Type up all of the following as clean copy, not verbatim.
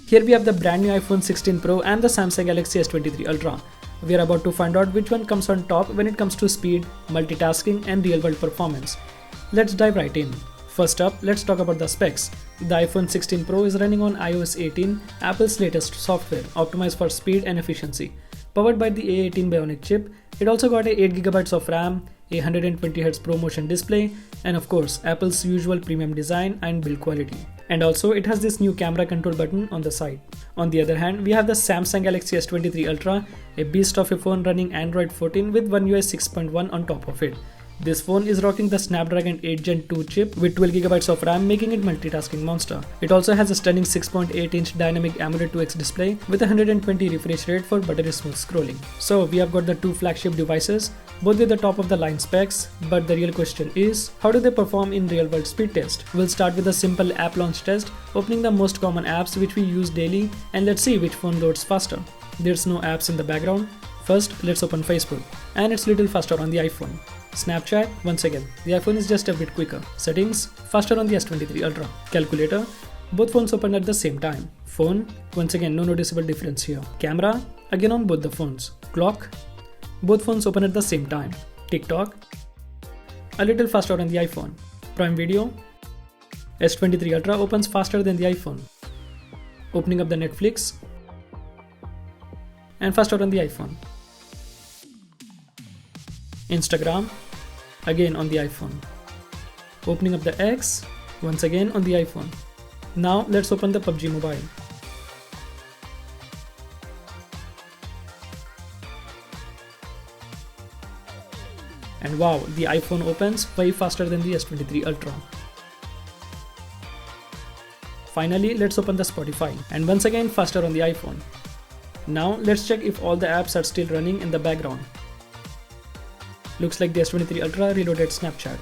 Here we have the brand new iPhone 16 Pro and the Samsung Galaxy S23 Ultra. We are about to find out which one comes on top when it comes to speed, multitasking and real-world performance. Let's dive right in. First up, let's talk about the specs. The iPhone 16 Pro is running on iOS 18, Apple's latest software, optimized for speed and efficiency. Powered by the A18 Bionic chip, it also got a 8GB of RAM, a 120Hz ProMotion display, and of course, Apple's usual premium design and build quality. And also, it has this new camera control button on the side. On the other hand, we have the Samsung Galaxy S23 Ultra, a beast of a phone running Android 14 with One UI 6.1 on top of it. This phone is rocking the Snapdragon 8 Gen 2 chip with 12GB of RAM, making it multitasking monster. It also has a stunning 6.8-inch dynamic AMOLED 2X display with a 120 refresh rate for buttery smooth scrolling. So we have got the two flagship devices, both with the top of the line specs, but the real question is, how do they perform in real world speed test? We'll start with a simple app launch test, opening the most common apps which we use daily, and let's see which phone loads faster. There's no apps in the background. First, let's open Facebook, and it's little faster on the iPhone. Snapchat, once again, the iPhone is just a bit quicker. Settings, faster on the S23 Ultra. Calculator, both phones open at the same time. Phone, once again no noticeable difference here. Camera, again on both the phones. Clock, both phones open at the same time. TikTok, a little faster on the iPhone. Prime Video, S23 Ultra opens faster than the iPhone. Opening up the Netflix, and faster on the iPhone. Instagram, again on the iPhone. Opening up the X, once again on the iPhone. Now let's open the PUBG Mobile. And wow, the iPhone opens way faster than the S23 Ultra. Finally, let's open the Spotify, and once again faster on the iPhone. Now let's check if all the apps are still running in the background. Looks like the S23 Ultra reloaded Snapchat.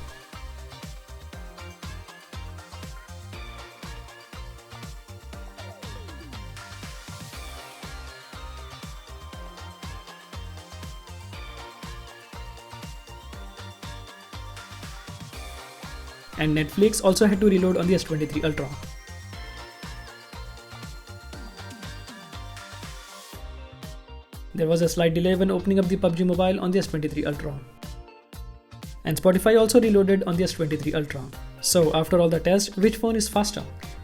And Netflix also had to reload on the S23 Ultra. There was a slight delay when opening up the PUBG Mobile on the S23 Ultra. And Spotify also reloaded on the S23 Ultra. So after all the tests, which phone is faster?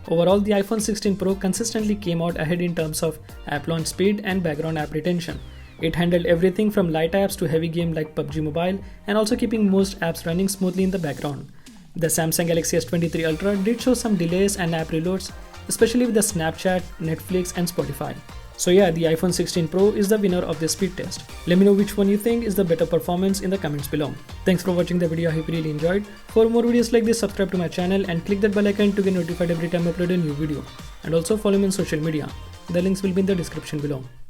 Overall, the iPhone 16 Pro consistently came out ahead in terms of app launch speed and background app retention. It handled everything from light apps to heavy game like PUBG Mobile, and also keeping most apps running smoothly in the background. The Samsung Galaxy S23 Ultra did show some delays and app reloads, especially with the Snapchat, Netflix and Spotify. So yeah, the iPhone 16 Pro is the winner of this speed test. Let me know which one you think is the better performance in the comments below. Thanks for watching the video, I hope you really enjoyed. For more videos like this, subscribe to my channel and click that bell icon to get notified every time I upload a new video. And also follow me on social media. The links will be in the description below.